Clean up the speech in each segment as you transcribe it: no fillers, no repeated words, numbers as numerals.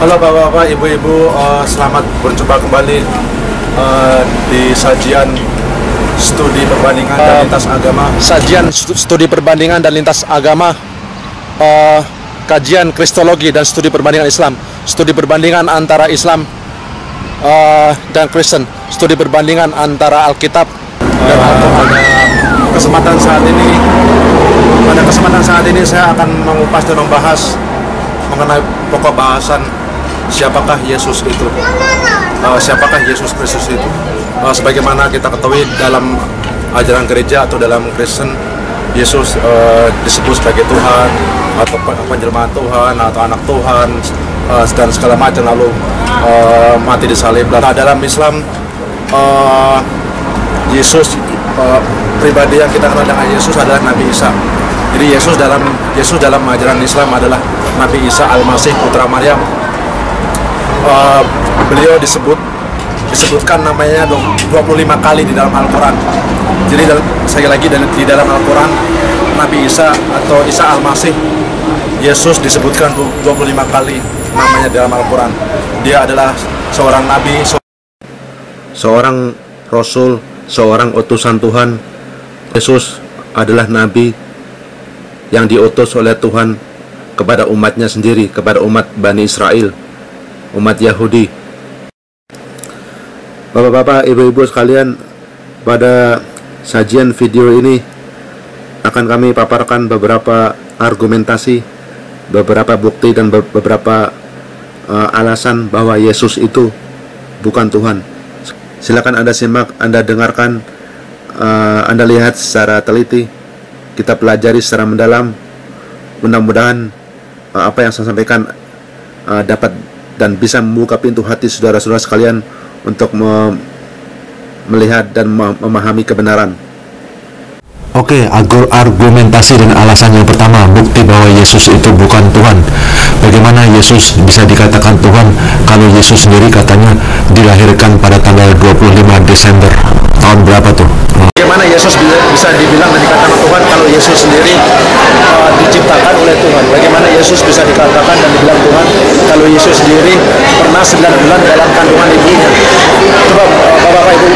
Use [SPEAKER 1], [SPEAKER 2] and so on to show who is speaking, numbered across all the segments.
[SPEAKER 1] Halo Bapak-Bapak, Ibu-Ibu, selamat berjumpa kembali di sajian studi perbandingan dan lintas agama.
[SPEAKER 2] Sajian studi perbandingan dan lintas agama, kajian kristologi dan studi perbandingan Islam, studi perbandingan antara Islam dan Kristen, studi perbandingan antara Alkitab dan Al-Quran.
[SPEAKER 1] Pada kesempatan saat ini saya akan mengupas dan membahas mengenai pokok bahasan siapakah Yesus itu, siapakah Yesus Kristus itu. Sebagaimana kita ketahui dalam ajaran gereja atau dalam Kristen, Yesus disebut sebagai Tuhan atau penjelmaan Tuhan atau anak Tuhan dan segala macam, lalu mati di salib. Nah, dalam Islam, Yesus pribadi yang kita kenal dengan Yesus adalah Nabi Isa. Jadi Yesus dalam ajaran Islam adalah Nabi Isa Al-Masih, putra Maryam. Beliau disebutkan namanya 25 kali di dalam Al-Quran. Jadi sekali lagi di dalam Al-Quran, Nabi Isa atau Isa Al-Masih, Yesus disebutkan 25 kali namanya dalam Al-Quran. Dia adalah seorang nabi, seorang rasul, seorang utusan Tuhan. Yesus adalah nabi yang diutus oleh Tuhan kepada umatnya sendiri, kepada umat Bani Israel, umat Yahudi. Bapak-bapak, ibu-ibu sekalian, pada sajian video ini akan kami paparkan beberapa argumentasi, beberapa bukti dan beberapa alasan bahwa Yesus itu bukan Tuhan. Silakan Anda simak, Anda dengarkan, Anda lihat secara teliti, kita pelajari secara mendalam. Mudah-mudahan apa yang saya sampaikan dapat dan bisa membuka pintu hati saudara-saudara sekalian untuk melihat dan memahami kebenaran.
[SPEAKER 3] Oke, argumentasi dan alasan yang pertama, bukti bahwa Yesus itu bukan Tuhan. Bagaimana Yesus bisa dikatakan Tuhan kalau Yesus sendiri katanya dilahirkan pada tanggal 25 Desember tahun berapa tuh?
[SPEAKER 1] Bagaimana Yesus bisa dibilang dan dikatakan Tuhan kalau Yesus sendiri diciptakan oleh Tuhan? Bagaimana Yesus bisa dikatakan dan dibilang Tuhan kalau Yesus sendiri pernah 9 bulan dalam kandungan ibunya? Coba Bapak Ibu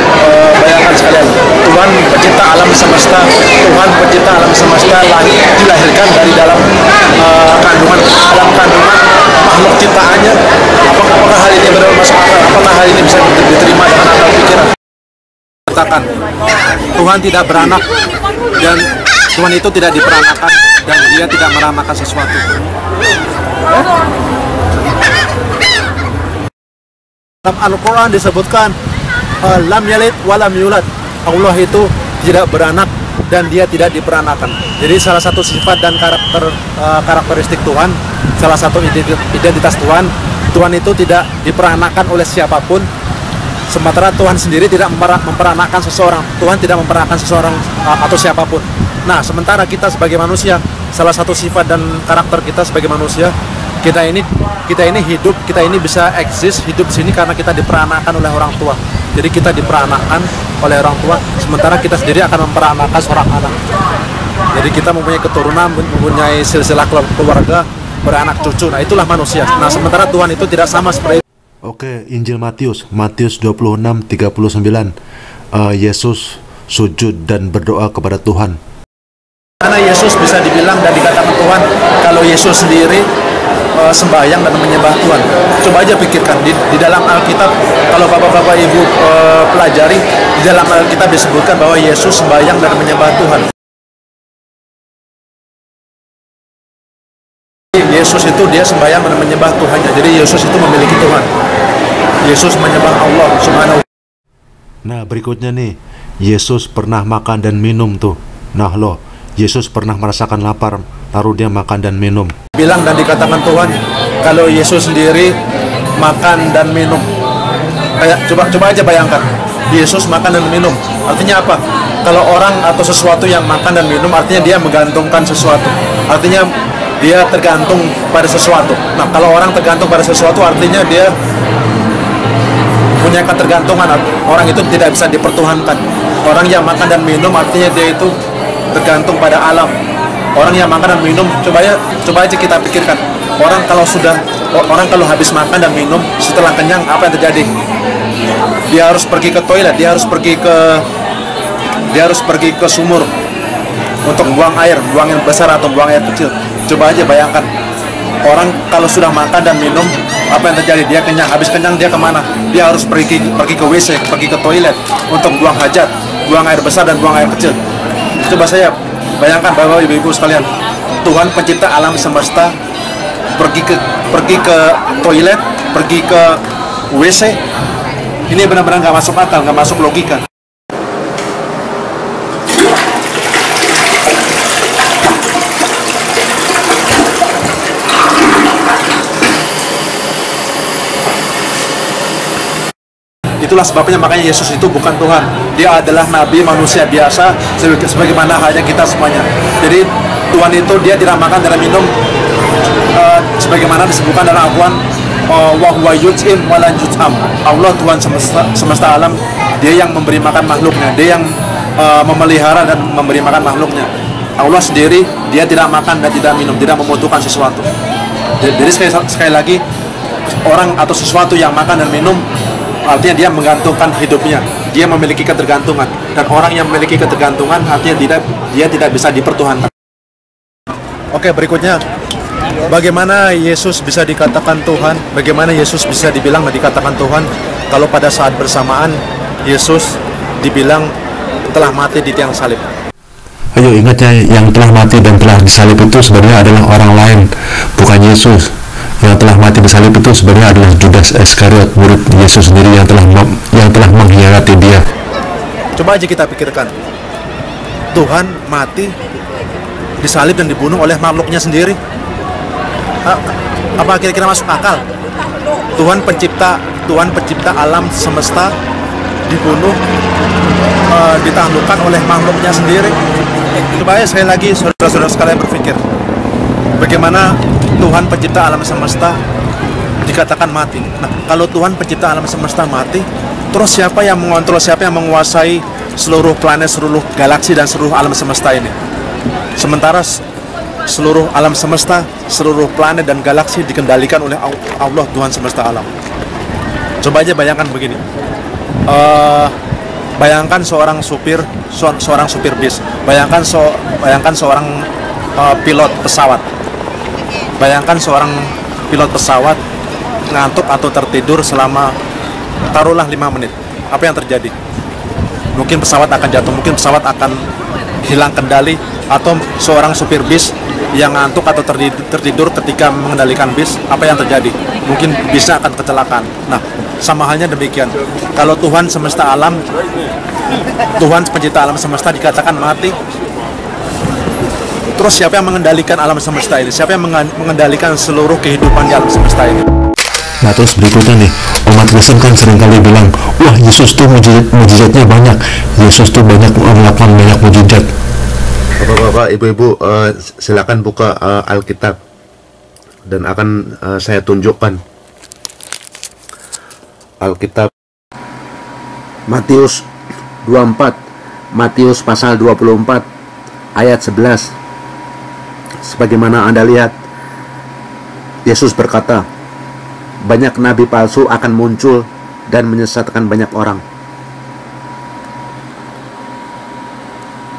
[SPEAKER 1] bayangkan sekalian, Tuhan pencipta alam semesta, Tuhan pencipta alam semesta dilahirkan dari dalam kandungan makhluk ciptaannya. Apakah hal ini benar masuk akal? Apakah hal ini bisa diterima dengan akal pikiran? Katakan Tuhan tidak beranak dan Tuhan itu tidak diperanakan dan dia tidak meranakan sesuatu. Dalam Al-Quran disebutkan lam yalid walam yulad, Allah itu tidak beranak dan dia tidak diperanakan. Jadi salah satu sifat dan karakteristik Tuhan, salah satu identitas Tuhan, Tuhan itu tidak diperanakan oleh siapapun. Sementara Tuhan sendiri tidak memperanakan seseorang. Tuhan tidak memperanakan seseorang atau siapapun. Nah, sementara kita sebagai manusia, salah satu sifat dan karakter kita sebagai manusia, kita ini hidup, kita ini bisa eksis hidup di sini karena kita diperanakan oleh orang tua. Jadi kita diperanakan oleh orang tua, sementara kita sendiri akan memperanakan seorang anak. Jadi kita mempunyai keturunan, mempunyai silsilah keluarga, beranak cucu. Nah, itulah manusia. Nah, sementara Tuhan itu tidak sama seperti itu.
[SPEAKER 3] Oke, Injil Matius 26:39, Yesus sujud dan berdoa kepada Tuhan.
[SPEAKER 1] Karena Yesus bisa dibilang dan dikatakan Tuhan kalau Yesus sendiri sembahyang dan menyembah Tuhan. Coba aja pikirkan, di dalam Alkitab, kalau bapak-bapak ibu pelajari, di dalam Alkitab disebutkan bahwa Yesus sembahyang dan menyembah Tuhan. Yesus itu dia sembahyang dan menyembah Tuhannya. Jadi Yesus itu memiliki Tuhan. Yesus menyembah Allah Subhanahu.
[SPEAKER 3] Nah, berikutnya nih, Yesus pernah makan dan minum tuh. Nah loh, Yesus pernah merasakan lapar, lalu dia makan dan minum.
[SPEAKER 1] Bilang dan dikatakan Tuhan kalau Yesus sendiri makan dan minum. Coba aja bayangkan, Yesus makan dan minum. Artinya apa? Kalau orang atau sesuatu yang makan dan minum, artinya dia menggantungkan sesuatu. Artinya dia tergantung pada sesuatu. Nah, kalau orang tergantung pada sesuatu, artinya dia punya ketergantungan. Orang itu tidak bisa dipertuhankan. Orang yang makan dan minum, artinya dia itu tergantung pada alam. Orang yang makan dan minum, coba aja kita pikirkan. Orang kalau habis makan dan minum setelah kenyang, apa yang terjadi? Dia harus pergi ke toilet, dia harus pergi ke sumur untuk buang air yang besar atau buang air kecil. Coba aja bayangkan, orang kalau sudah makan dan minum, apa yang terjadi? Dia kenyang, habis kenyang dia kemana? Dia harus pergi ke WC, pergi ke toilet untuk buang hajat, buang air besar dan buang air kecil. Coba saya bayangkan, Bapak Ibu sekalian, Tuhan pencipta alam semesta pergi ke toilet, pergi ke WC. Ini benar-benar nggak masuk akal, nggak masuk logika. Itulah sebabnya makanya Yesus itu bukan Tuhan. Dia adalah nabi manusia biasa sebagaimana halnya kita semuanya. Jadi Tuhan itu dia tidak makan dan minum sebagaimana disebutkan dalam Al-Quran, wa huwa yut'im wa la yut'am. Allah Tuhan semesta alam, dia yang memberi makan makhluknya, dia yang memelihara dan memberi makan makhluknya. Allah sendiri dia tidak makan dan tidak minum, tidak membutuhkan sesuatu. Jadi sekali lagi, orang atau sesuatu yang makan dan minum artinya dia menggantungkan hidupnya, dia memiliki ketergantungan, dan orang yang memiliki ketergantungan artinya dia tidak bisa dipertuhankan. Oke, berikutnya, bagaimana Yesus bisa dikatakan Tuhan? Bagaimana Yesus bisa dibilang dan dikatakan Tuhan kalau pada saat bersamaan Yesus dibilang telah mati di tiang salib?
[SPEAKER 3] Ayo ingat ya, yang telah mati dan telah disalib itu sebenarnya adalah orang lain, bukan Yesus. Yang telah mati disalib itu sebenarnya adalah Judas Iskariot, murid Yesus sendiri yang telah mengkhianati dia.
[SPEAKER 1] Coba aja kita pikirkan, Tuhan mati, disalib dan dibunuh oleh makhluknya sendiri. Apa kira-kira masuk akal? Tuhan pencipta alam semesta dibunuh, ditaklukkan oleh makhluknya sendiri. Coba aja sekali lagi saudara-saudara sekalian berpikir, bagaimana Tuhan pencipta alam semesta dikatakan mati. Nah, kalau Tuhan pencipta alam semesta mati, terus siapa yang mengontrol, siapa yang menguasai seluruh planet, seluruh galaksi dan seluruh alam semesta ini? Sementara seluruh alam semesta, seluruh planet dan galaksi dikendalikan oleh Allah Tuhan semesta alam. Coba aja bayangkan begini. Bayangkan seorang supir bis. Bayangkan seorang pilot pesawat. Bayangkan seorang pilot pesawat ngantuk atau tertidur selama taruhlah 5 menit. Apa yang terjadi? Mungkin pesawat akan jatuh, mungkin pesawat akan hilang kendali, atau seorang supir bis yang ngantuk atau tertidur ketika mengendalikan bis, apa yang terjadi? Mungkin bisnya akan kecelakaan. Nah, sama halnya demikian. Kalau Tuhan semesta alam, Tuhan pencipta alam semesta dikatakan mati, terus siapa yang mengendalikan alam semesta ini? Siapa yang mengendalikan seluruh kehidupan di alam semesta ini?
[SPEAKER 3] Nah, terus berikutnya nih, umat Kristen kan seringkali bilang, wah Yesus tuh mujizatnya banyak, Yesus tuh melakukan banyak mujizat.
[SPEAKER 4] Bapak-bapak, ibu-ibu, silakan buka Alkitab dan akan saya tunjukkan Alkitab Matius 24, Matius pasal 24 ayat 11. Sebagaimana Anda lihat, Yesus berkata, banyak nabi palsu akan muncul dan menyesatkan banyak orang.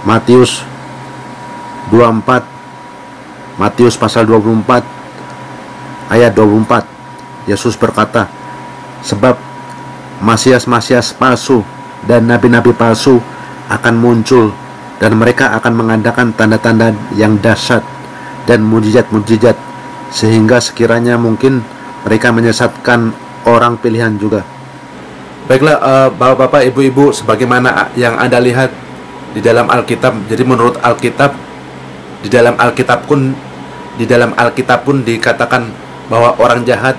[SPEAKER 4] Matius 24, Matius pasal 24 ayat 24. Yesus berkata, sebab Masias-Masias palsu dan nabi-nabi palsu akan muncul, dan mereka akan mengadakan tanda-tanda yang dahsyat dan mujizat-mujizat, sehingga sekiranya mungkin mereka menyesatkan orang pilihan juga.
[SPEAKER 1] Baiklah, bapak-bapak, ibu-ibu, sebagaimana yang Anda lihat di dalam Alkitab. Jadi menurut Alkitab, di dalam Alkitab pun dikatakan bahwa orang jahat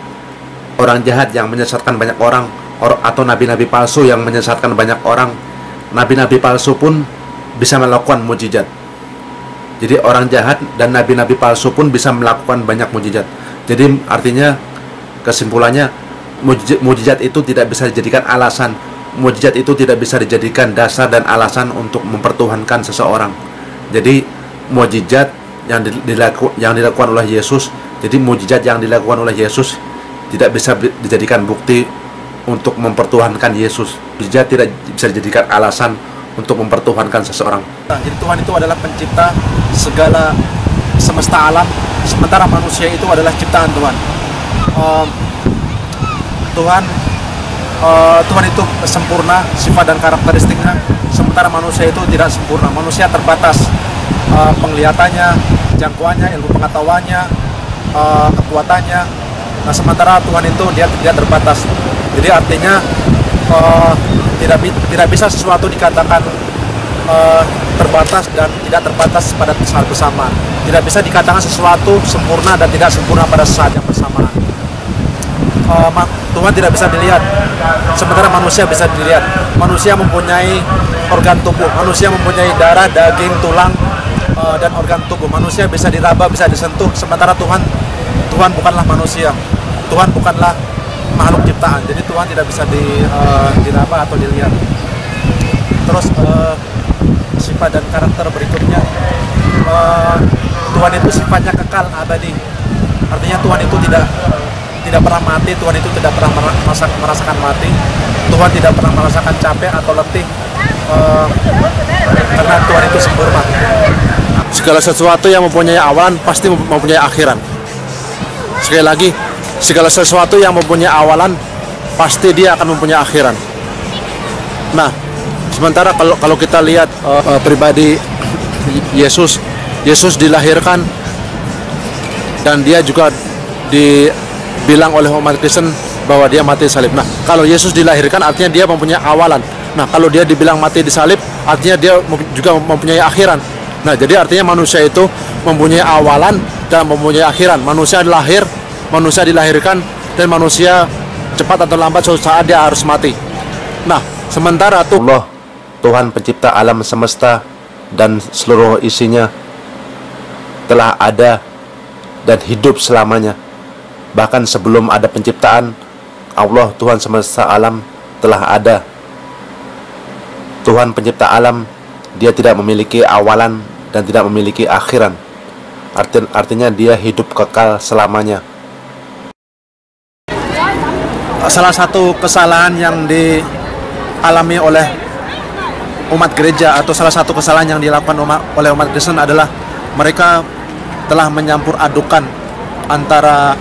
[SPEAKER 1] yang menyesatkan banyak orang, atau nabi-nabi palsu yang menyesatkan banyak orang, nabi-nabi palsu pun bisa melakukan mujizat. Jadi orang jahat dan nabi-nabi palsu pun bisa melakukan banyak mujizat. Jadi artinya, kesimpulannya, mujizat itu tidak bisa dijadikan alasan. Mujizat itu tidak bisa dijadikan dasar dan alasan untuk mempertuhankan seseorang. Jadi mujizat yang dilakukan oleh Yesus. Jadi mujizat yang dilakukan oleh Yesus tidak bisa dijadikan bukti untuk mempertuhankan Yesus. Mujizat tidak bisa dijadikan alasan untuk mempertuhankan seseorang. Jadi Tuhan itu adalah pencipta segala semesta alam, sementara manusia itu adalah ciptaan Tuhan. Tuhan itu sempurna sifat dan karakteristiknya, sementara manusia itu tidak sempurna. Manusia terbatas penglihatannya, jangkauannya, ilmu pengetahuannya, kekuatannya. Nah, sementara Tuhan itu dia tidak terbatas. Jadi artinya tidak bisa sesuatu dikatakan terbatas dan tidak terbatas pada saat bersamaan. Tidak bisa dikatakan sesuatu sempurna dan tidak sempurna pada saat yang bersamaan. Tuhan tidak bisa dilihat, sementara manusia bisa dilihat. Manusia mempunyai organ tubuh, manusia mempunyai darah, daging, tulang, dan organ tubuh. Manusia bisa diraba, bisa disentuh, sementara Tuhan bukanlah manusia. Tuhan bukanlah makhluk ciptaan, jadi Tuhan tidak bisa diraba atau dilihat. Terus sifat dan karakter berikutnya, Tuhan itu sifatnya kekal, abadi. Artinya Tuhan itu tidak pernah mati, Tuhan itu tidak pernah merasakan mati, Tuhan tidak pernah merasakan capek atau letih, karena Tuhan itu sempurna.
[SPEAKER 2] Segala sesuatu yang mempunyai awalan pasti mempunyai akhiran. Sekali lagi, segala sesuatu yang mempunyai awalan pasti dia akan mempunyai akhiran. Nah, sementara kalau kita lihat pribadi Yesus dilahirkan dan dia juga dibilang oleh umat Kristen bahwa dia mati salib. Nah, kalau Yesus dilahirkan artinya dia mempunyai awalan. Nah, kalau dia dibilang mati di salib artinya dia juga mempunyai akhiran. Nah, jadi artinya manusia itu mempunyai awalan dan mempunyai akhiran. Manusia dilahirkan dan manusia cepat atau lambat suatu saat dia harus mati. Nah, sementara
[SPEAKER 4] Allah, Tuhan pencipta alam semesta dan seluruh isinya, telah ada dan hidup selamanya. Bahkan sebelum ada penciptaan, Allah Tuhan semesta alam telah ada. Tuhan pencipta alam, dia tidak memiliki awalan dan tidak memiliki akhiran. Artinya dia hidup kekal selamanya.
[SPEAKER 1] Salah satu kesalahan yang dialami oleh umat gereja atau salah satu kesalahan yang dilakukan oleh umat Kristen adalah mereka telah menyampur adukan antara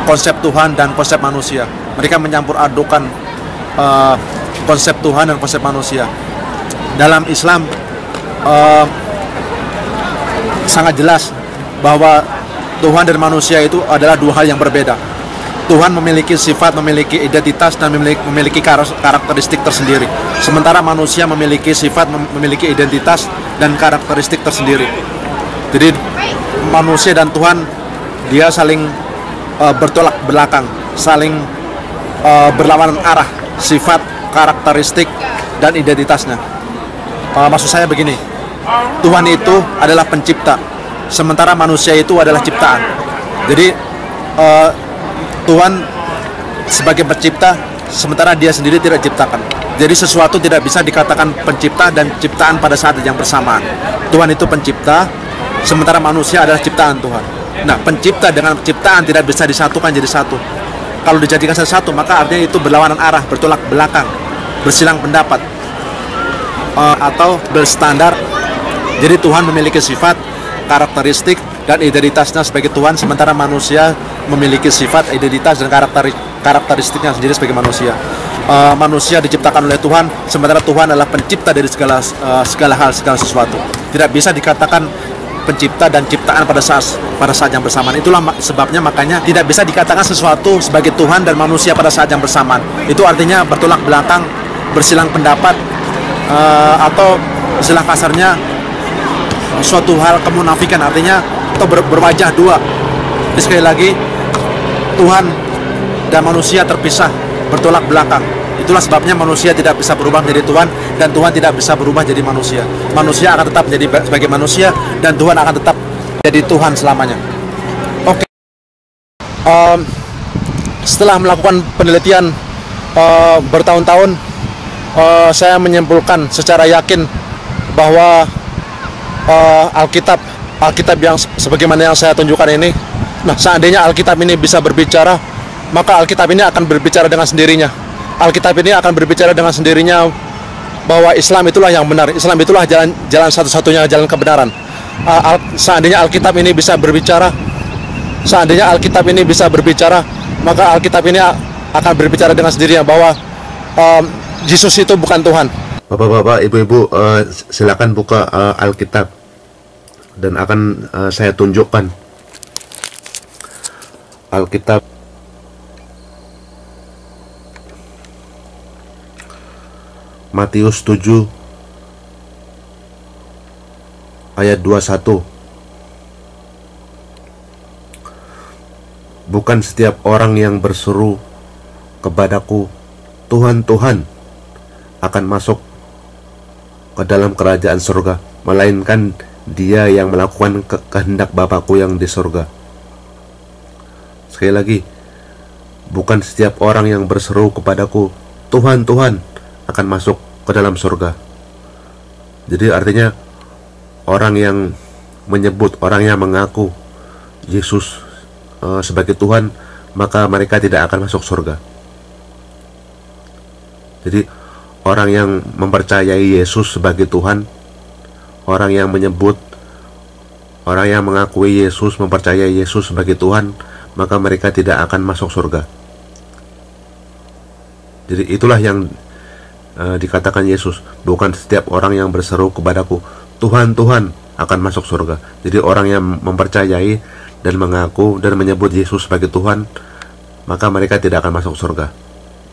[SPEAKER 1] konsep Tuhan dan konsep manusia. Mereka menyampur adukan konsep Tuhan dan konsep manusia. Dalam Islam sangat jelas bahwa Tuhan dan manusia itu adalah dua hal yang berbeda. Tuhan memiliki sifat, memiliki identitas, dan memiliki karakteristik tersendiri. Sementara manusia memiliki sifat, memiliki identitas, dan karakteristik tersendiri. Jadi manusia dan Tuhan dia saling bertolak belakang, saling berlawanan arah, sifat, karakteristik, dan identitasnya. Maksud saya begini, Tuhan itu adalah pencipta, sementara manusia itu adalah ciptaan. Jadi Tuhan sebagai pencipta, sementara dia sendiri tidak diciptakan. Jadi sesuatu tidak bisa dikatakan pencipta dan ciptaan pada saat yang bersamaan. Tuhan itu pencipta, sementara manusia adalah ciptaan Tuhan. Nah, pencipta dengan ciptaan tidak bisa disatukan jadi satu. Kalau dijadikan satu, maka artinya itu berlawanan arah, bertolak belakang, bersilang pendapat, atau berstandar. Jadi Tuhan memiliki sifat, karakteristik, dan identitasnya sebagai Tuhan, sementara manusia memiliki sifat, identitas, dan karakteristiknya sendiri sebagai manusia. Manusia diciptakan oleh Tuhan, sementara Tuhan adalah pencipta dari segala hal, segala sesuatu. Tidak bisa dikatakan pencipta dan ciptaan pada saat yang bersamaan. Itulah sebabnya makanya tidak bisa dikatakan sesuatu sebagai Tuhan dan manusia pada saat yang bersamaan. Itu artinya bertolak belakang, bersilang pendapat, atau istilah kasarnya suatu hal kemunafikan, artinya atau berwajah dua. Jadi sekali lagi, Tuhan dan manusia terpisah, bertolak belakang. Itulah sebabnya manusia tidak bisa berubah menjadi Tuhan, dan Tuhan tidak bisa berubah jadi manusia. Manusia akan tetap menjadi sebagai manusia, dan Tuhan akan tetap jadi Tuhan selamanya. Oke. Setelah melakukan penelitian bertahun-tahun, saya menyimpulkan secara yakin bahwa Alkitab
[SPEAKER 2] Alkitab yang sebagaimana yang saya tunjukkan ini. Nah, seandainya Alkitab ini bisa berbicara, maka Alkitab ini akan berbicara dengan sendirinya. Alkitab ini akan berbicara dengan sendirinya bahwa Islam itulah yang benar. Islam itulah jalan satu-satunya jalan kebenaran. Seandainya Alkitab ini bisa berbicara, maka Alkitab ini akan berbicara dengan sendirinya bahwa Yesus itu bukan Tuhan.
[SPEAKER 4] Bapak-bapak, ibu-ibu, silakan buka Alkitab dan akan saya tunjukkan Alkitab Matius 7 ayat 21. Bukan setiap orang yang berseru kepadaku, Tuhan, Tuhan, akan masuk ke dalam kerajaan surga, melainkan dia yang melakukan kehendak Bapakku yang di surga. Sekali lagi, bukan setiap orang yang berseru kepadaku, Tuhan, Tuhan, akan masuk ke dalam surga. Jadi artinya orang yang menyebut, orang yang mengaku Yesus sebagai Tuhan, maka mereka tidak akan masuk surga. Jadi orang yang mempercayai Yesus sebagai Tuhan, orang yang menyebut, orang yang mengakui Yesus, mempercayai Yesus sebagai Tuhan, maka mereka tidak akan masuk surga. Jadi itulah yang dikatakan Yesus, bukan setiap orang yang berseru kepadaku, Tuhan, Tuhan, akan masuk surga. Jadi orang yang mempercayai dan mengaku dan menyebut Yesus sebagai Tuhan, maka mereka tidak akan masuk surga.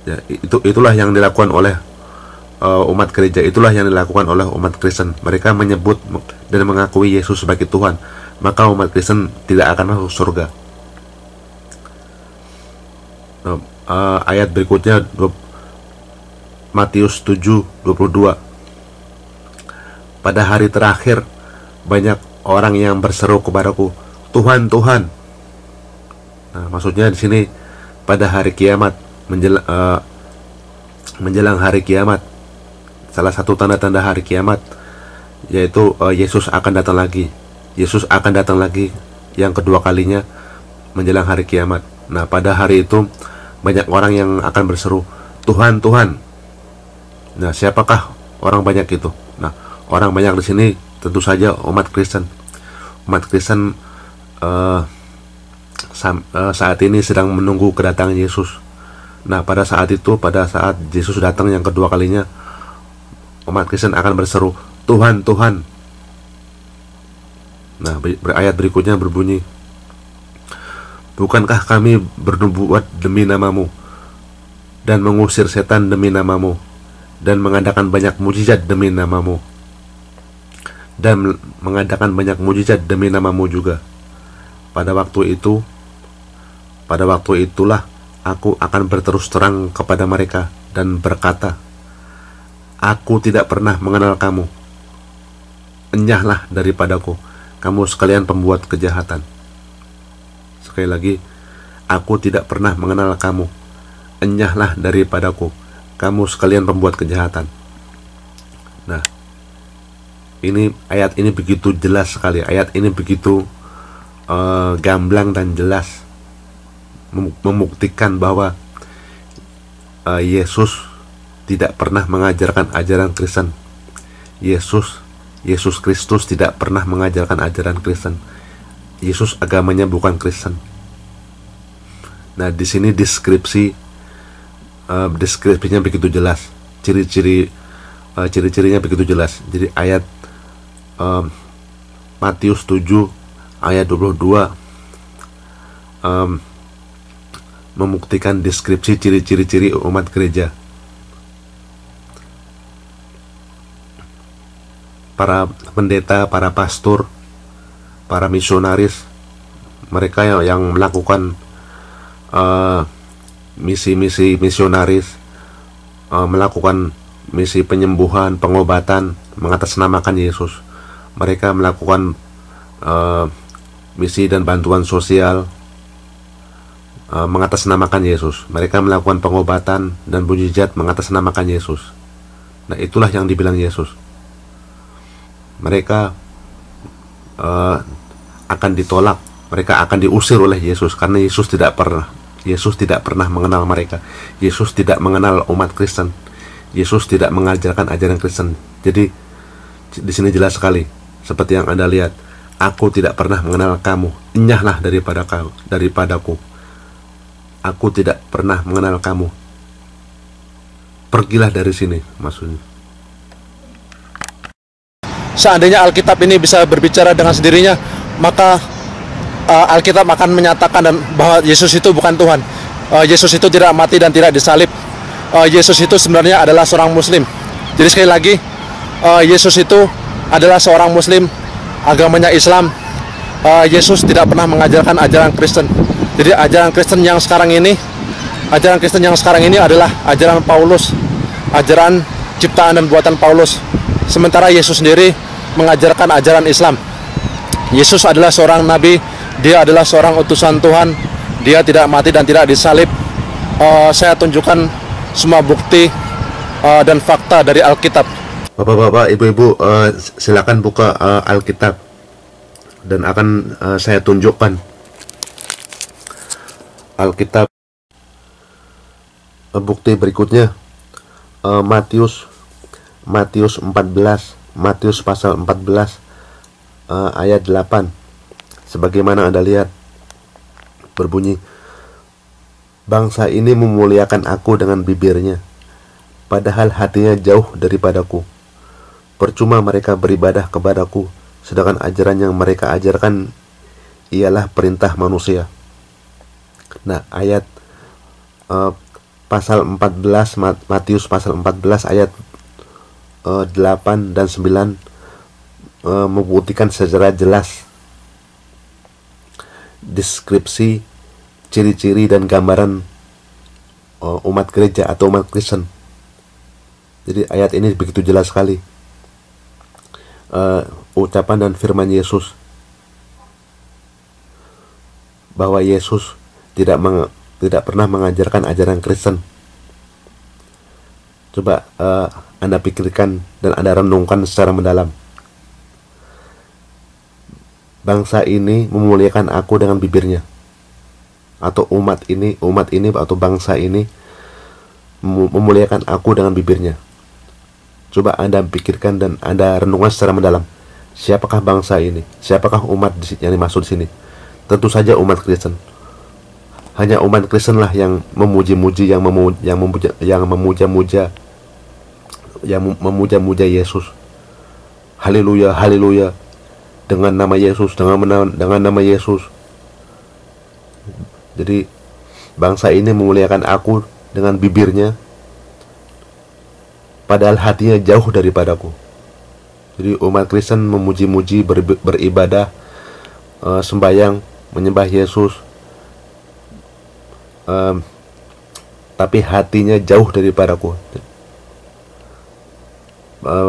[SPEAKER 4] Ya, itulah yang dilakukan oleh umat gereja, itulah yang dilakukan oleh umat Kristen. Mereka menyebut dan mengakui Yesus sebagai Tuhan, maka umat Kristen tidak akan masuk surga. Ayat berikutnya Matius 7:22. Pada hari terakhir banyak orang yang berseru kepadaku, Tuhan, Tuhan. Nah, maksudnya di sini pada hari kiamat, menjelang hari kiamat. Salah satu tanda-tanda hari kiamat yaitu Yesus akan datang lagi. Yesus akan datang lagi yang kedua kalinya menjelang hari kiamat. Nah, pada hari itu banyak orang yang akan berseru, Tuhan, Tuhan. Nah, siapakah orang banyak itu? Nah, orang banyak di sini tentu saja umat Kristen. Umat Kristen saat ini sedang menunggu kedatangan Yesus. Nah, pada saat itu, pada saat Yesus datang yang kedua kalinya, umat Kristen akan berseru, Tuhan, Tuhan. Nah, ayat berikutnya berbunyi, bukankah kami bernubuat demi namamu, dan mengusir setan demi namamu, dan mengadakan banyak mujizat demi namamu, dan mengadakan banyak mujizat demi namamu juga. Pada waktu itulah aku akan berterus terang kepada mereka dan berkata, aku tidak pernah mengenal kamu. Enyahlah daripadaku, kamu sekalian pembuat kejahatan. Sekali lagi, aku tidak pernah mengenal kamu. Enyahlah daripadaku, kamu sekalian pembuat kejahatan. Nah, ayat ini begitu jelas sekali. Ayat ini begitu gamblang dan jelas membuktikan bahwa Yesus tidak pernah mengajarkan ajaran Kristen. Yesus Kristus tidak pernah mengajarkan ajaran Kristen. Yesus agamanya bukan Kristen. Nah, di sini deskripsinya begitu jelas, ciri-cirinya begitu jelas. Jadi ayat Matius 7 ayat 22 membuktikan deskripsi ciri-ciri umat gereja. Para pendeta, para pastor, para misionaris, mereka yang melakukan misi-misi misionaris, melakukan misi penyembuhan, pengobatan, mengatasnamakan Yesus. Mereka melakukan misi dan bantuan sosial, mengatasnamakan Yesus. Mereka melakukan pengobatan dan mujizat mengatasnamakan Yesus. Nah, itulah yang dibilang Yesus. Mereka akan ditolak, mereka akan diusir oleh Yesus, karena Yesus tidak pernah mengenal mereka. Yesus tidak mengenal umat Kristen. Yesus tidak mengajarkan ajaran Kristen. Jadi di sini jelas sekali, seperti yang Anda lihat, aku tidak pernah mengenal kamu, enyahlah daripadaku. Aku tidak pernah mengenal kamu, pergilah dari sini, maksudnya.
[SPEAKER 2] Seandainya Alkitab ini bisa berbicara dengan sendirinya, maka Alkitab akan menyatakan bahwa Yesus itu bukan Tuhan. Yesus itu tidak mati dan tidak disalib. Yesus itu sebenarnya adalah seorang Muslim. Jadi sekali lagi, Yesus itu adalah seorang Muslim, agamanya Islam. Yesus tidak pernah mengajarkan ajaran Kristen. Jadi ajaran Kristen yang sekarang ini adalah ajaran Paulus, ajaran ciptaan dan buatan Paulus. Sementara Yesus sendiri mengajarkan ajaran Islam. Yesus adalah seorang nabi, dia adalah seorang utusan Tuhan, dia tidak mati dan tidak disalib. Saya tunjukkan semua bukti dan fakta dari Alkitab.
[SPEAKER 4] Bapak-bapak, ibu-ibu, silakan buka Alkitab dan akan saya tunjukkan Alkitab. Bukti berikutnya, Matius 14, Matius pasal 14 ayat 8. Sebagaimana Anda lihat, berbunyi, bangsa ini memuliakan aku dengan bibirnya, padahal hatinya jauh daripadaku. Percuma mereka beribadah kepadaku, sedangkan ajaran yang mereka ajarkan ialah perintah manusia. Nah, ayat pasal 14, Matius pasal 14 ayat 8 dan 9 membuktikan secara jelas deskripsi, ciri-ciri dan gambaran umat gereja atau umat Kristen. Jadi ayat ini begitu jelas sekali, ucapan dan firman Yesus bahwa Yesus tidak pernah mengajarkan ajaran Kristen. Coba Anda pikirkan dan Anda renungkan secara mendalam. Bangsa ini memuliakan aku dengan bibirnya, atau umat ini atau bangsa ini memuliakan aku dengan bibirnya. Coba Anda pikirkan dan Anda renungkan secara mendalam. Siapakah bangsa ini? Siapakah umat yang dimaksud di sini? Tentu saja umat Kristen. Hanya umat Kristen lah yang memuji-muji, yang memuja-muja Yesus. Haleluya, haleluya. Dengan nama Yesus, dengan nama Yesus. Jadi bangsa ini memuliakan aku dengan bibirnya, padahal hatinya jauh daripadaku. Jadi umat Kristen memuji-muji, beribadah, sembahyang, menyembah Yesus, tapi hatinya jauh daripadaku.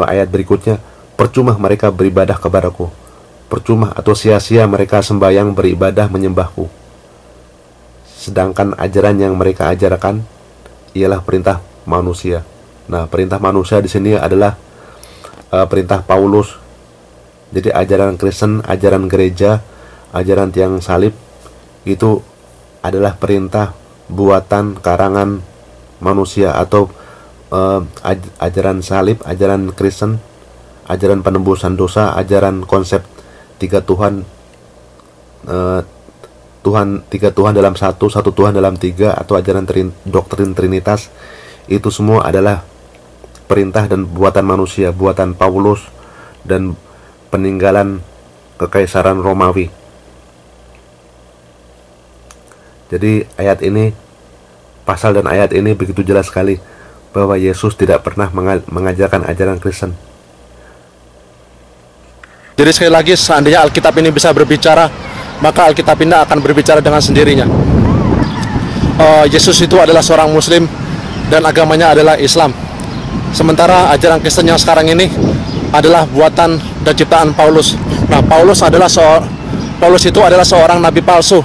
[SPEAKER 4] Ayat berikutnya, percuma mereka beribadah kepadaku, percuma atau sia-sia mereka sembahyang, beribadah, menyembahku, sedangkan ajaran yang mereka ajarkan ialah perintah manusia. Nah, perintah manusia di sini adalah perintah Paulus. Jadi ajaran Kristen, ajaran gereja, ajaran tiang salib itu adalah perintah buatan karangan manusia, atau ajaran salib, ajaran Kristen, ajaran penembusan dosa, ajaran konsep tiga Tuhan, tiga Tuhan dalam satu Tuhan dalam tiga, atau ajaran doktrin Trinitas. Itu semua adalah perintah dan buatan manusia, buatan Paulus dan peninggalan kekaisaran Romawi. Jadi ayat ini, pasal dan ayat ini begitu jelas sekali bahwa Yesus tidak pernah mengajarkan ajaran Kristen.
[SPEAKER 2] Jadi sekali lagi, seandainya Alkitab ini bisa berbicara, maka Alkitab ini akan berbicara dengan sendirinya. Yesus itu adalah seorang Muslim dan agamanya adalah Islam. Sementara ajaran Kristen yang sekarang ini adalah buatan dan ciptaan Paulus. Nah, Paulus itu adalah seorang nabi palsu.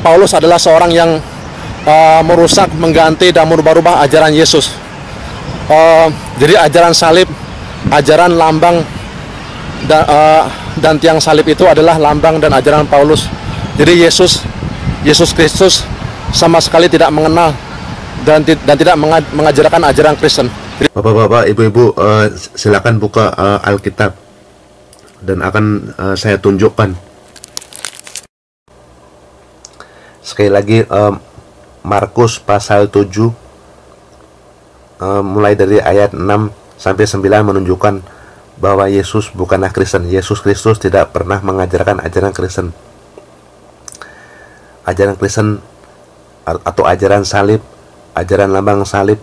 [SPEAKER 2] Paulus adalah seorang yang merusak, mengganti dan merubah-rubah ajaran Yesus. Jadi ajaran salib, ajaran lambang, dan tiang salib itu adalah lambang dan ajaran Paulus. Jadi Yesus Kristus sama sekali tidak mengenal dan tidak mengajarkan ajaran Kristen.
[SPEAKER 4] Bapak-bapak, ibu-ibu, silakan buka Alkitab dan akan saya tunjukkan. Sekali lagi, Markus pasal 7 mulai dari ayat 6 sampai 9 menunjukkan bahwa Yesus bukanlah Kristen. Yesus Kristus tidak pernah mengajarkan ajaran Kristen. Ajaran Kristen atau ajaran salib, ajaran lambang salib,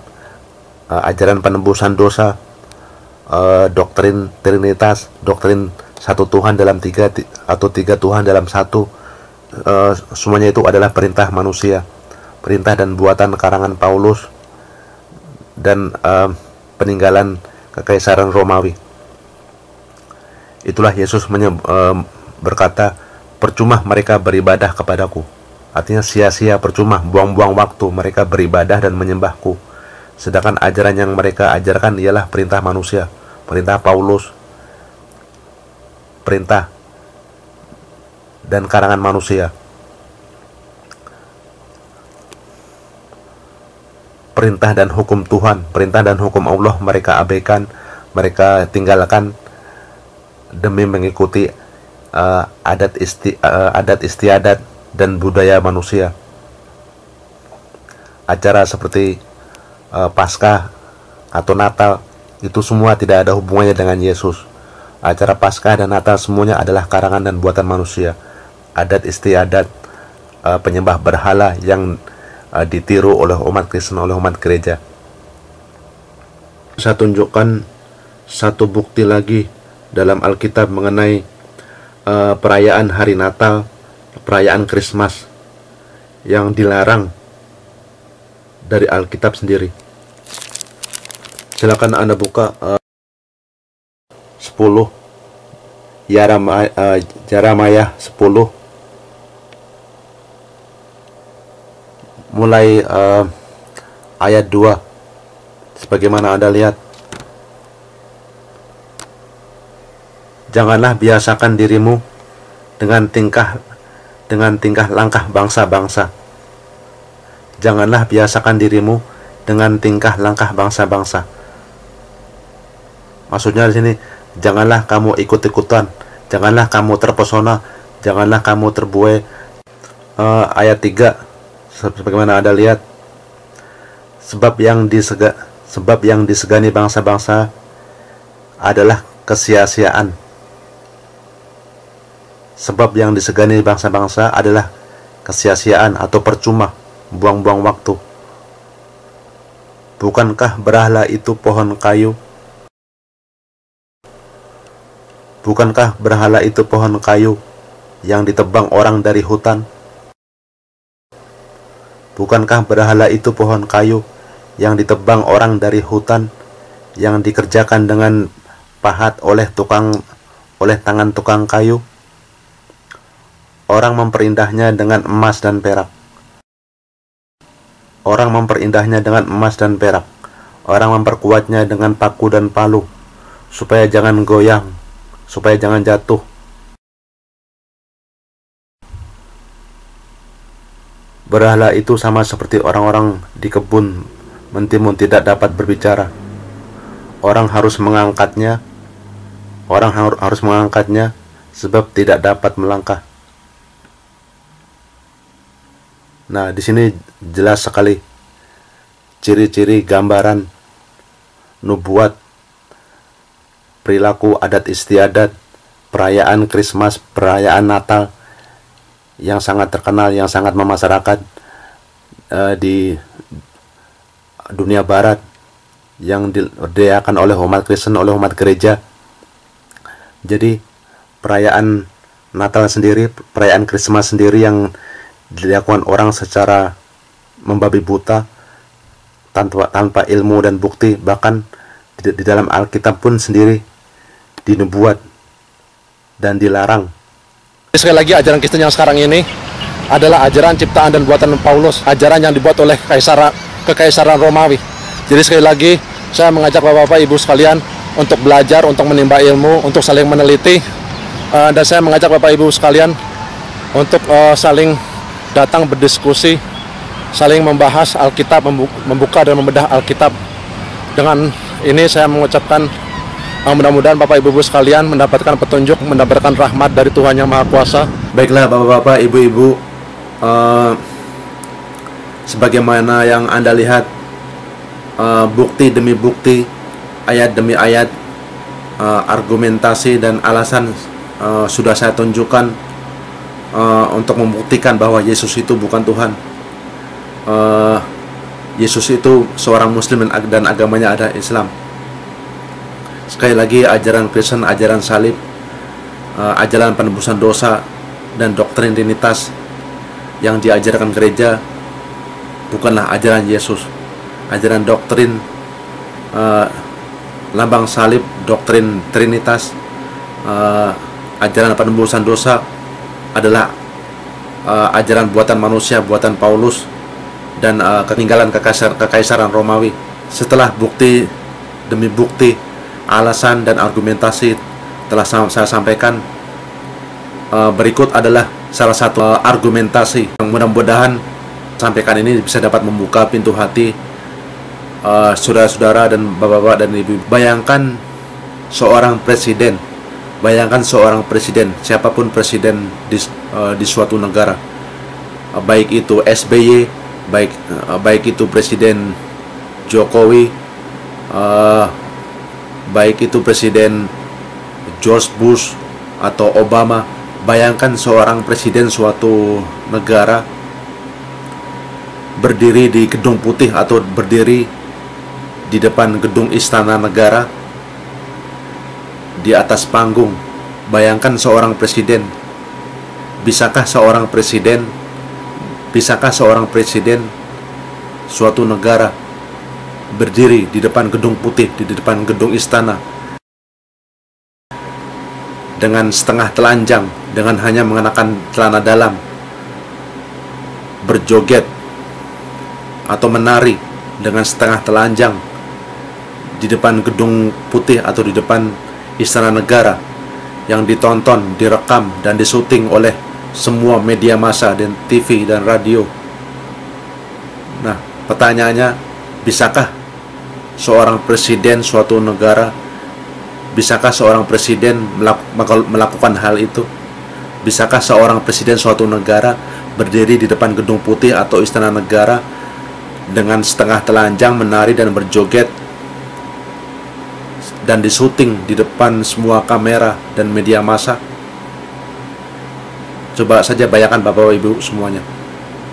[SPEAKER 4] ajaran penebusan dosa, doktrin Trinitas, doktrin satu Tuhan dalam tiga atau tiga Tuhan dalam satu, semuanya itu adalah perintah manusia, perintah dan buatan karangan Paulus dan peninggalan kekaisaran Romawi. Itulah Yesus berkata, percuma mereka beribadah kepadaku. Artinya sia-sia, percuma, buang-buang waktu mereka beribadah dan menyembahku. Sedangkan ajaran yang mereka ajarkan ialah perintah manusia, perintah Paulus, perintah dan karangan manusia. Perintah dan hukum Tuhan, perintah dan hukum Allah mereka abaikan, mereka tinggalkan demi mengikuti adat istiadat dan budaya manusia. Acara seperti Paskah atau Natal itu semua tidak ada hubungannya dengan Yesus. Acara Paskah dan Natal semuanya adalah karangan dan buatan manusia. Adat istiadat, penyembah berhala yang ditiru oleh umat Kristen, oleh umat gereja. Saya tunjukkan satu bukti lagi dalam Alkitab mengenai perayaan hari Natal, perayaan Krismas yang dilarang dari Alkitab sendiri. Silakan Anda buka 10 Yeremia 10 mulai ayat 2. Sebagaimana Anda lihat, janganlah biasakan dirimu dengan tingkah langkah bangsa-bangsa. Janganlah biasakan dirimu dengan tingkah langkah bangsa-bangsa. Maksudnya di sini, janganlah kamu ikut-ikutan, janganlah kamu terpesona, janganlah kamu terbuai. Ayat 3, sebagaimana Anda lihat, sebab yang disegani bangsa-bangsa adalah kesia-siaan. Sebab yang disegani bangsa-bangsa adalah kesia-siaan atau percuma, buang-buang waktu. Bukankah berhala itu pohon kayu? Bukankah berhala itu pohon kayu yang ditebang orang dari hutan? Bukankah berhala itu pohon kayu yang ditebang orang dari hutan, yang dikerjakan dengan pahat oleh tangan tukang kayu? Orang memperindah-Nya dengan emas dan perak. Orang memperindah-Nya dengan emas dan perak. Orang memperkuat-Nya dengan paku dan palu, supaya jangan goyang, supaya jangan jatuh. Berhala itu sama seperti orang-orang di kebun mentimun tidak dapat berbicara. Orang harus mengangkatnya sebab tidak dapat melangkah. Nah, di sini jelas sekali ciri-ciri gambaran nubuat, perilaku adat istiadat, perayaan Krismas, perayaan Natal yang sangat terkenal, yang sangat memasyarakat di dunia barat, yang diadakan oleh umat Kristen, oleh umat gereja. Jadi perayaan Natal sendiri, perayaan Krismas sendiri yang dilakukan orang secara membabi buta, tanpa ilmu dan bukti, bahkan di dalam Alkitab pun sendiri dinubuat dan dilarang.
[SPEAKER 2] Sekali lagi, ajaran Kristen yang sekarang ini adalah ajaran ciptaan dan buatan Paulus, ajaran yang dibuat oleh kekaisaran Romawi. Jadi sekali lagi, saya mengajak Bapak-Bapak Ibu sekalian untuk belajar, untuk menimba ilmu, untuk saling meneliti, Dan saya mengajak Bapak Ibu sekalian untuk saling datang berdiskusi, saling membahas Alkitab, membuka dan membedah Alkitab. Dengan ini saya mengucapkan mudah-mudahan Bapak Ibu sekalian mendapatkan petunjuk, mendapatkan rahmat dari Tuhan Yang Maha Kuasa.
[SPEAKER 4] Baiklah Bapak-bapak, Ibu-ibu, sebagaimana yang Anda lihat, bukti demi bukti, ayat demi ayat, argumentasi dan alasan sudah saya tunjukkan untuk membuktikan bahwa Yesus itu bukan Tuhan. Yesus itu seorang Muslim dan agamanya adalah Islam. Sekali lagi, ajaran Kristen, ajaran salib, ajaran penebusan dosa, dan doktrin Trinitas yang diajarkan gereja bukanlah ajaran Yesus. Ajaran doktrin lambang salib, doktrin Trinitas, ajaran penebusan dosa adalah ajaran buatan manusia, buatan Paulus, dan ketinggalan kekaisaran Romawi. Setelah bukti demi bukti, alasan dan argumentasi telah saya sampaikan, berikut adalah salah satu argumentasi yang mudah-mudahan sampaikan ini bisa dapat membuka pintu hati saudara-saudara dan bapak-bapak dan ibu. Bayangkan seorang presiden, siapapun presiden di suatu negara, baik itu SBY, baik itu Presiden Jokowi, baik itu Presiden George Bush atau Obama. Bayangkan seorang presiden suatu negara berdiri di Gedung Putih atau berdiri di depan gedung Istana Negara di atas panggung. Bayangkan seorang presiden. Bisakah seorang presiden suatu negara berdiri di depan Gedung Putih, di depan gedung istana, dengan setengah telanjang, dengan hanya mengenakan celana dalam, berjoget atau menari dengan setengah telanjang di depan Gedung Putih atau di depan Istana Negara, yang ditonton, direkam, dan disuting oleh semua media massa dan TV dan radio. Nah, pertanyaannya, bisakah seorang presiden suatu negara, bisakah seorang presiden melakukan hal itu? Bisakah seorang presiden suatu negara berdiri di depan Gedung Putih atau Istana Negara dengan setengah telanjang, menari dan berjoget, dan disuting di depan semua kamera dan media massa? Coba saja bayangkan Bapak Ibu semuanya.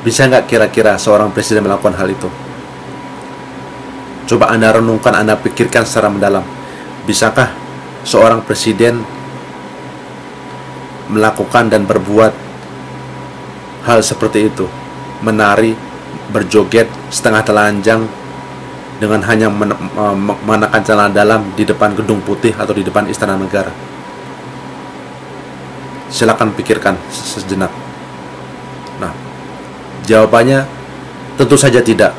[SPEAKER 4] Bisa nggak kira-kira seorang presiden melakukan hal itu? Coba Anda renungkan, Anda pikirkan secara mendalam. Bisakah seorang presiden melakukan dan berbuat hal seperti itu? Menari, berjoget, setengah telanjang, dengan hanya mengenakan celana dalam di depan Gedung Putih atau di depan Istana Negara? Silakan pikirkan sejenak. Nah, jawabannya tentu saja tidak.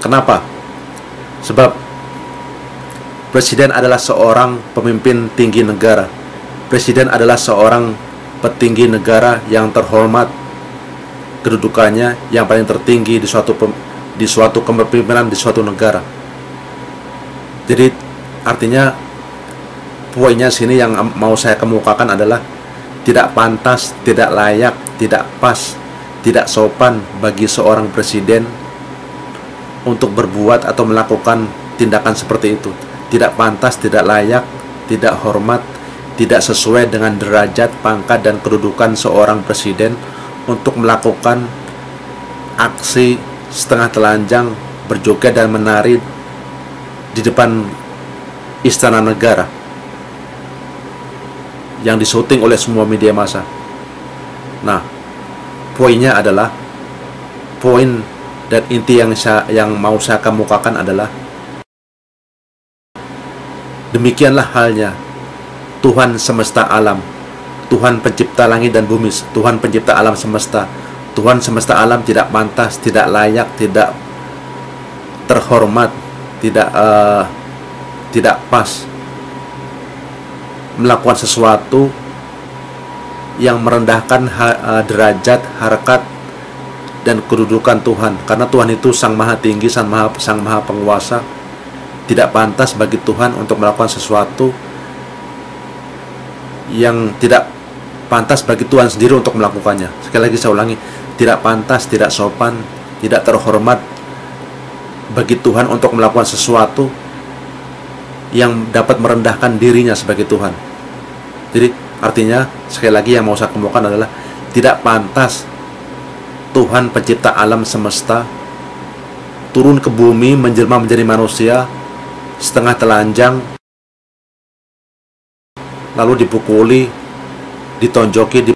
[SPEAKER 4] Kenapa? Sebab presiden adalah seorang pemimpin tinggi negara. Presiden adalah seorang petinggi negara yang terhormat, kedudukannya yang paling tertinggi di suatu kepemimpinan di suatu negara. Jadi artinya poinnya sini yang mau saya kemukakan adalah tidak pantas, tidak layak, tidak pas, tidak sopan bagi seorang presiden untuk berbuat atau melakukan tindakan seperti itu. Tidak pantas, tidak layak, tidak hormat, tidak sesuai dengan derajat, pangkat, dan kedudukan seorang presiden untuk melakukan aksi setengah telanjang, berjoget dan menari di depan Istana Negara yang disuting oleh semua media massa. Nah, poinnya adalah, poin dan inti yang mau saya kemukakan adalah, demikianlah halnya Tuhan semesta alam, Tuhan pencipta langit dan bumi, Tuhan pencipta alam semesta. Tuhan semesta alam tidak pantas, tidak layak, tidak terhormat, tidak pas melakukan sesuatu yang merendahkan derajat, harkat, dan kedudukan Tuhan. Karena Tuhan itu Sang Maha Tinggi, Sang Maha Penguasa. Tidak pantas bagi Tuhan untuk melakukan sesuatu yang tidak pantas bagi Tuhan sendiri untuk melakukannya. Sekali lagi saya ulangi, tidak pantas, tidak sopan, tidak terhormat bagi Tuhan untuk melakukan sesuatu yang dapat merendahkan dirinya sebagai Tuhan. Jadi artinya, sekali lagi yang mau saya kemukakan adalah tidak pantas Tuhan pencipta alam semesta turun ke bumi, menjelma menjadi manusia setengah telanjang, lalu dipukuli, ditonjoki,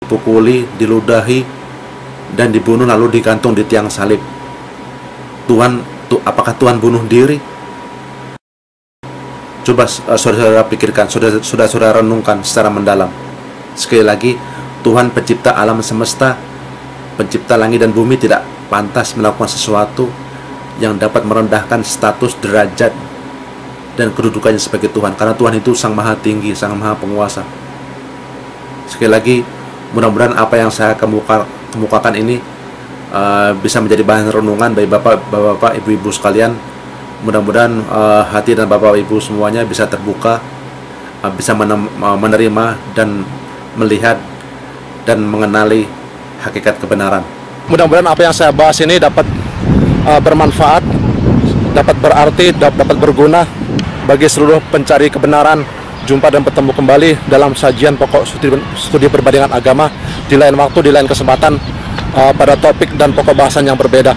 [SPEAKER 4] dipukuli, diludahi, dan dibunuh lalu digantung di tiang salib. Apakah Tuhan bunuh diri? Coba saudara pikirkan, saudara renungkan secara mendalam. Sekali lagi, Tuhan pencipta alam semesta, pencipta langit dan bumi tidak pantas melakukan sesuatu yang dapat merendahkan status, derajat, dan kedudukannya sebagai Tuhan. Karena Tuhan itu Sang Maha Tinggi, Sang Maha Penguasa. Sekali lagi, mudah-mudahan apa yang saya kemukakan ini bisa menjadi bahan renungan bagi bapak-bapak, ibu-ibu sekalian. Mudah-mudahan hati dan bapak-ibu semuanya bisa terbuka, bisa menerima dan melihat dan mengenali hakikat kebenaran.
[SPEAKER 2] Mudah-mudahan apa yang saya bahas ini dapat bermanfaat, dapat berarti, dapat berguna bagi seluruh pencari kebenaran. Jumpa dan bertemu kembali dalam sajian pokok studi perbandingan agama di lain waktu, di lain kesempatan, pada topik dan pokok bahasan yang berbeda.